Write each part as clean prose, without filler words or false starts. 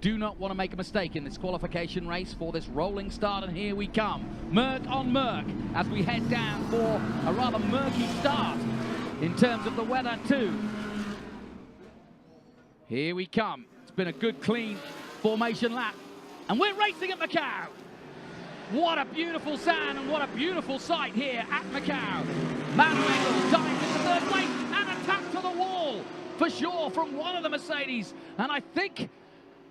Do not want to make a mistake in this qualification race for this rolling start, and here we come. Merc on Merc as we head down for a rather murky start in terms of the weather too. Here we come. It's been a good, clean formation lap, and we're racing at Macau. What a beautiful sound and what a beautiful sight here at Macau. Macau dives into third place and a tap to the wall for sure from one of the Mercedes, and I think,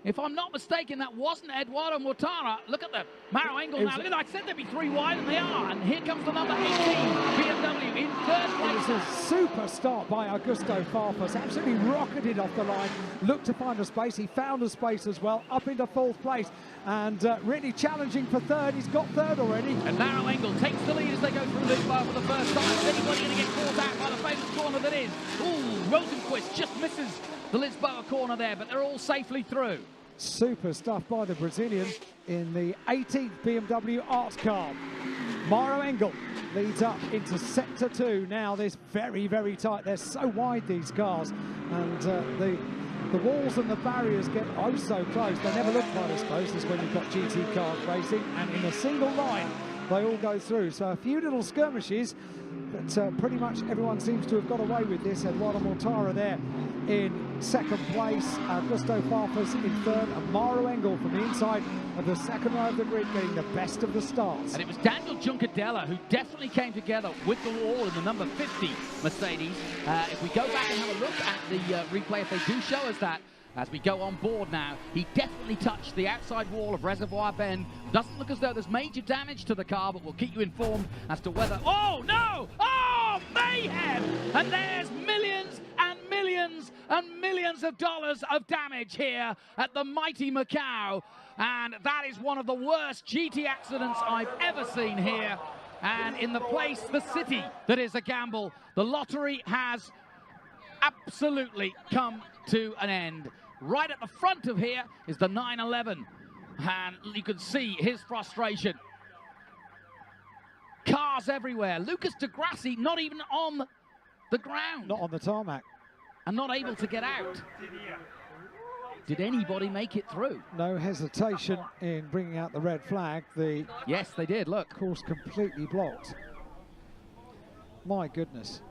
if I'm not mistaken, that wasn't Eduardo Mortara. Look at the Maro angle now. Look at that. I said there'd be 3 wide, and they are. And here comes the number 18 BMW in third place. It was a super start by Augusto Farfus. Absolutely rocketed off the line. Looked to find a space. He found a space as well. Up into 4th place. And really challenging for 3rd. He's got 3rd already. And Maro Engel takes the lead as they go through Lisboa for the first time. Is anybody going to get caught out by the famous corner that is? Ooh, Rosenquist just misses the Lisboa corner there, but they're all safely through. Super stuff by the Brazilian in the 18th BMW Art car. Maro Engel leads up into sector 2. Now this very, very tight. They're so wide, these cars, and the walls and the barriers get oh so close. They never look quite as close as when you've got GT cars racing, and in a single line they all go through. So a few little skirmishes, but pretty much everyone seems to have got away with this. Eduardo Mortara there in 2nd place, Augusto Farfus in 3rd, and Maro Engel from the inside of the 2nd row of the grid getting the best of the starts. And it was Daniel Juncadella who definitely came together with the wall in the number 50 Mercedes. If we go back and have a look at the replay, if they do show us that, as we go on board now, he definitely touched the outside wall of Reservoir Bend. Doesn't look as though there's major damage to the car, but we'll keep you informed as to whether... Oh, no! Oh, mayhem! And there's millions and millions and millions of dollars of damage here at the mighty Macau. And that is one of the worst GT accidents I've ever seen here. And in the place, the city that is a gamble, the lottery has absolutely come to an end. Right at the front of here is the 911, and you can see his frustration. Cars everywhere. Lucas de Grassi not even on the ground. Not on the tarmac. And not able to get out. Did anybody make it through? No hesitation in bringing out the red flag. Yes, they did, look. Course completely blocked. My goodness.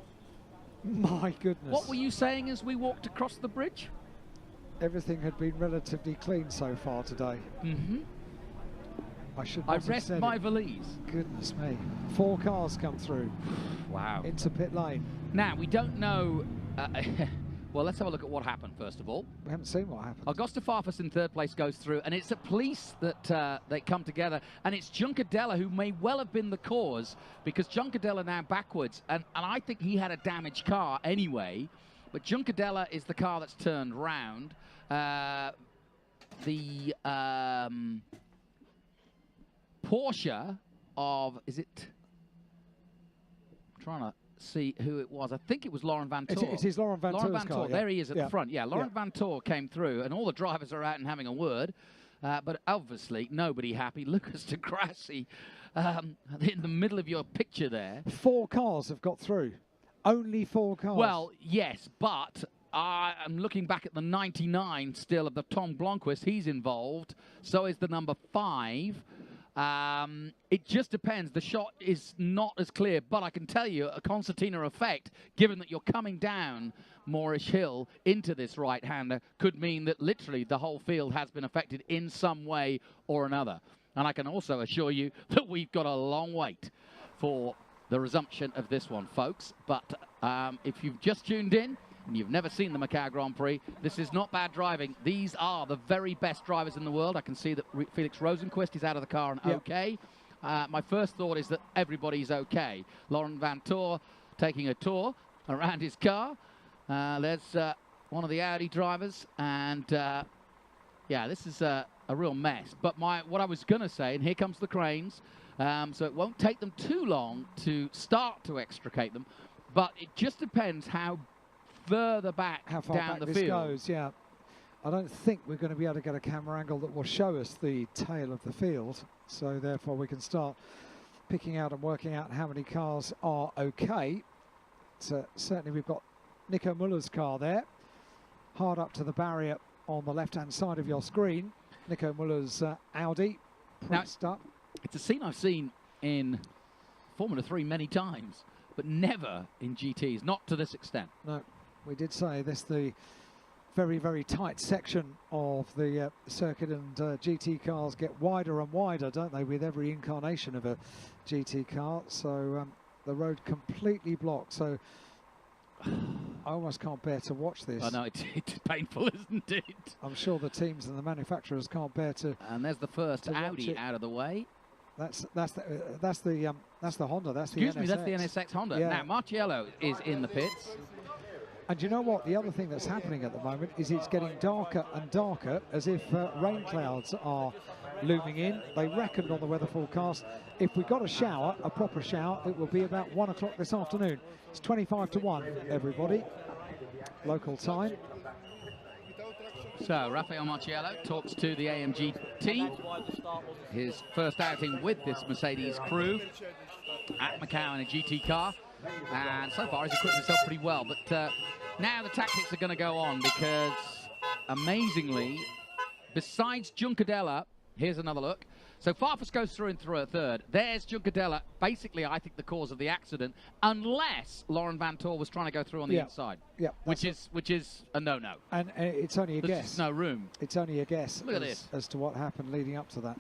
My goodness. What were you saying as we walked across the bridge? Everything had been relatively clean so far today. Mm-hmm. I rest my valise. Goodness me. 4 cars come through. Wow. Into pit lane. Now, we don't know... well, let's have a look at what happened, first of all. We haven't seen what happened. Augusto Farfus in 3rd place goes through, and it's at police that they come together, and it's Juncadella who may well have been the cause, because Juncadella now backwards, and I think he had a damaged car anyway, but Juncadella is the car that's turned round. The Porsche of, is it? I'm trying to see who it was. I think it was Laurent Vantour. It is Laurent Vantour's car, There he is at the front. Yeah, Laurent Vantour came through, and all the drivers are out and having a word. But obviously, nobody happy. Lucas de Grassi in the middle of your picture there. 4 cars have got through. Only 4 cars. Well, yes, but I'm looking back at the 99 still of the Tom Blomqvist. He's involved. So is the number 5. It just depends. The shot is not as clear, but I can tell you a concertina effect, given that you're coming down Moorish Hill into this right-hander, could mean that literally the whole field has been affected in some way or another. And I can also assure you that we've got a long wait for the resumption of this one, folks. But if you've just tuned in and you've never seen the Macau Grand Prix, this is not bad driving. These are the very best drivers in the world. I can see that Felix Rosenquist is out of the car and okay. My first thought is that everybody's okay. Laurent Vantour taking a tour around his car. There's one of the Audi drivers, and yeah, this is a real mess. But what I was going to say, and here comes the cranes, so it won't take them too long to start to extricate them, but it just depends how further back how far down back the this field goes. Yeah, I don't think we're going to be able to get a camera angle that will show us the tail of the field, so therefore we can start picking out and working out how many cars are okay. So certainly we've got Nico Muller's car there, hard up to the barrier on the left-hand side of your screen. Nico Muller's Audi pressed up. It's a scene I've seen in Formula 3 many times, but never in GTs, not to this extent. No, we did say this the very, very tight section of the circuit, and GT cars get wider and wider, don't they, with every incarnation of a GT car. So the road completely blocked. So I almost can't bear to watch this. I know, it's painful, isn't it? I'm sure the teams and the manufacturers can't bear to. And there's the first Audi out of the way. That's the Honda. That's the Excuse NSX. me, that's the NSX Honda. Yeah. Now Marciello is in the pits. And you know what? The other thing that's happening at the moment is it's getting darker and darker, as if rain clouds are looming in. They reckoned on the weather forecast, if we got a shower, a proper shower, it will be about 1 o'clock this afternoon. It's 25 to 1, everybody. Local time. So Rafael Marciello talks to the AMG team. His first outing with this Mercedes crew at Macau in a GT car. And so far he's equipped himself pretty well. But now the tactics are going to go on, because amazingly, besides Juncadella, here's another look. So Farfus goes through in a third. There's Juncadella, basically, I think, the cause of the accident, unless Laurent Vantor was trying to go through on the inside. Yeah, which is a no-no. And it's only a guess. There's no room. It's only a guess. Look at this. As to what happened leading up to that.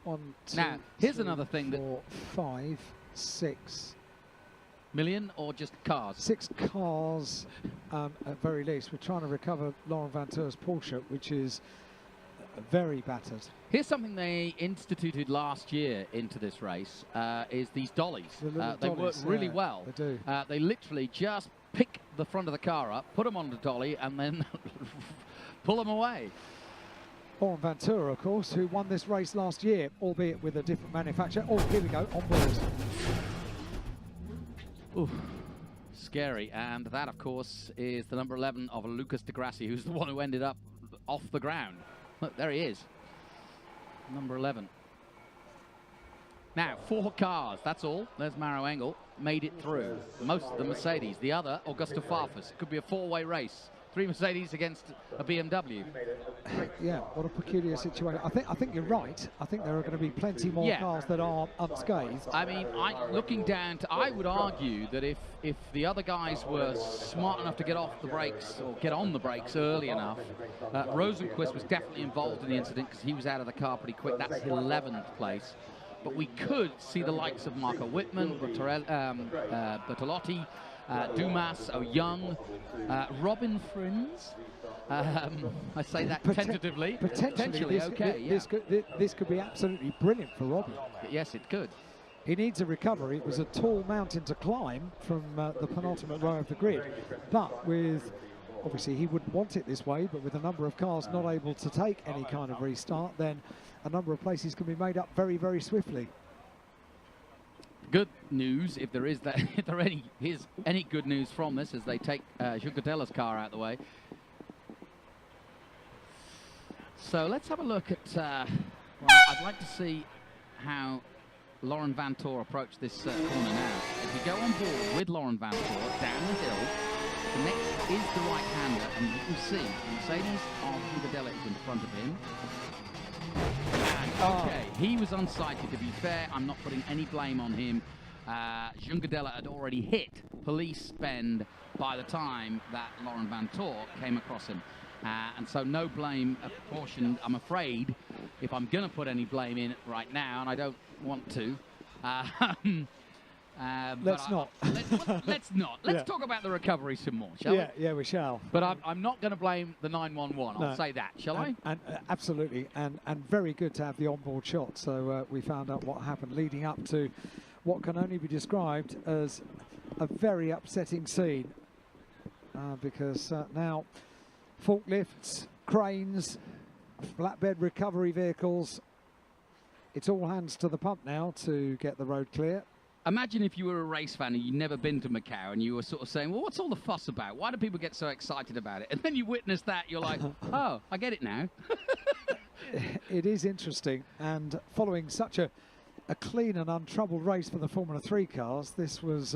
One, two, now, here's three, another thing 4, 5, 6 million, or just cars? 6 cars at very least. We're trying to recover Laurent Vantor's Porsche, which is very battered. Here's something they instituted last year into this race, is these dollies. They work really well. They do. They literally just pick the front of the car up, put them on the dolly, and then pull them away. Laurent Vantor, of course, who won this race last year, albeit with a different manufacturer. Oh, here we go, on board. Ooh, scary. And that, of course, is the number 11 of Lucas de Grassi, who's the one who ended up off the ground. Look, there he is. Number 11. Now, 4 cars, that's all. There's Maro Engel, made it through. Most of the Mercedes. The other, Augusto Farfus. It could be a 4-way race. 3 Mercedes against a BMW. Yeah, what a peculiar situation. I think you're right. I think there are going to be plenty more cars that are unscathed. I mean, looking down to, I would argue that if the other guys were smart enough to get off the brakes or get on the brakes early enough, Rosenquist was definitely involved in the incident because he was out of the car pretty quick. That's 11th place. But we could see the likes of Marco Wittmann, Bertolotti, Dumas, Young, Robin Frins. I say that tentatively. Potentially, this could be absolutely brilliant for Robin. Yes, it could. He needs a recovery. It was a tall mountain to climb from the penultimate row of the grid. But with, obviously he wouldn't want it this way, but with a number of cars not able to take any kind of restart, then a number of places can be made up very, very swiftly. Good news, if there is that, if there is any good news from this, as they take Juncadela's car out of the way. So let's have a look at. Well, I'd like to see how Laurent Vantor approached this corner now. If you go on board with Laurent Vantor down the hill, the next is the right-hander, and you can see Mercedes of Juncadella is in front of him. Okay, he was unsighted, to be fair. I'm not putting any blame on him. Juncadella had already hit police bend by the time that Laurent Vantor came across him. And so no blame apportioned, I'm afraid, if I'm going to put any blame in right now, and I don't want to. Let's not. Let's not. Let's talk about the recovery some more, shall we? Yeah, we shall. But I'm not going to blame the 911. I'll say that, shall I? And absolutely, and very good to have the onboard shot. So we found out what happened leading up to what can only be described as a very upsetting scene, because now forklifts, cranes, flatbed recovery vehicles, it's all hands to the pump now to get the road clear. Imagine if you were a race fan and you'd never been to Macau and you were sort of saying, well, what's all the fuss about? Why do people get so excited about it? And then you witness that, you're like, oh, I get it now. It is interesting, and following such a a clean and untroubled race for the Formula 3 cars. This was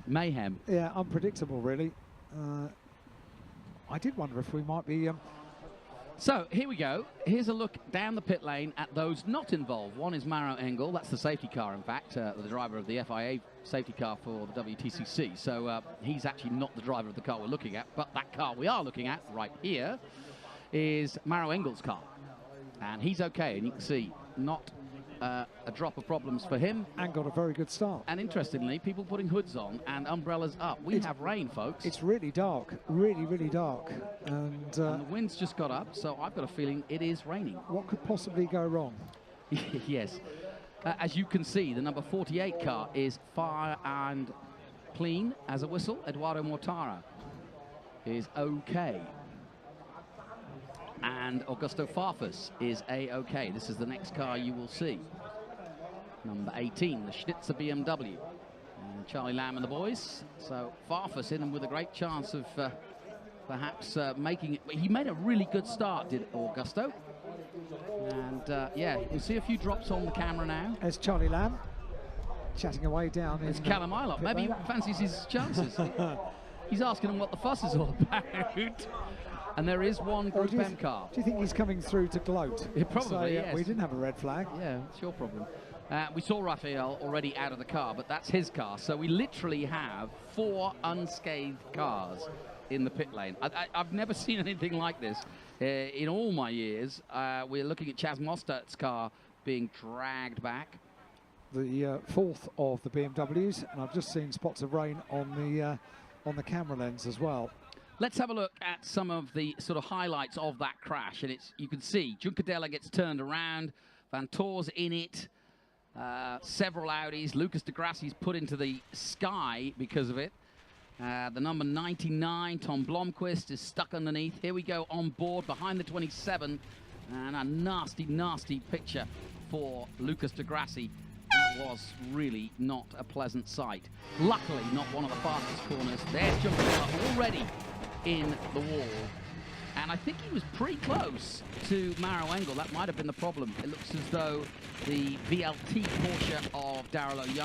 mayhem. Yeah, unpredictable, really. I did wonder if we might be. So here we go. Here's a look down the pit lane at those not involved. One is Mauro Engel. That's the safety car, in fact, the driver of the FIA safety car for the WTCC. So he's actually not the driver of the car we're looking at, but that car we are looking at right here is Mauro Engel's car. And he's okay, and you can see not a drop of problems for him. And got a very good start. And interestingly, people putting hoods on and umbrellas up. We have rain, folks. It's really dark, really, really dark. And the wind's just got up, so I've got a feeling it is raining. What could possibly go wrong? Yes. As you can see, the number 48 car is fire and clean as a whistle. Eduardo Mortara is okay. And Augusto Farfus is A-OK. This is the next car you will see. Number 18, the Schnitzer BMW. And Charlie Lamb and the boys. So Farfus in and with a great chance of perhaps making it. He made a really good start, did Augusto. And yeah, you'll see a few drops on the camera now. There's Charlie Lamb chatting away down. It's Callum Ilott. Maybe he fancies his chances. He's asking him what the fuss is all about. And there is one Group M car. Do you think he's coming through to gloat? Probably, yes. We didn't have a red flag. Yeah, it's your problem. We saw Raphael already out of the car, but that's his car. So we literally have 4 unscathed cars in the pit lane. I've never seen anything like this in all my years. We're looking at Chaz Mostert's car being dragged back. The 4th of the BMWs, and I've just seen spots of rain on the camera lens as well. Let's have a look at some of the sort of highlights of that crash. And you can see Juncadella gets turned around, Vantoor's in it, several Audis, Lucas de Grassi's put into the sky because of it. The number 99, Tom Blomqvist, is stuck underneath. Here we go on board behind the 27, and a nasty, nasty picture for Lucas de Grassi. That was really not a pleasant sight. Luckily, not one of the fastest corners. There's Juncadella already in the wall, and I think he was pretty close to Mauro Engel. That might have been the problem. It looks as though the VLT Porsche of Daryl O'Young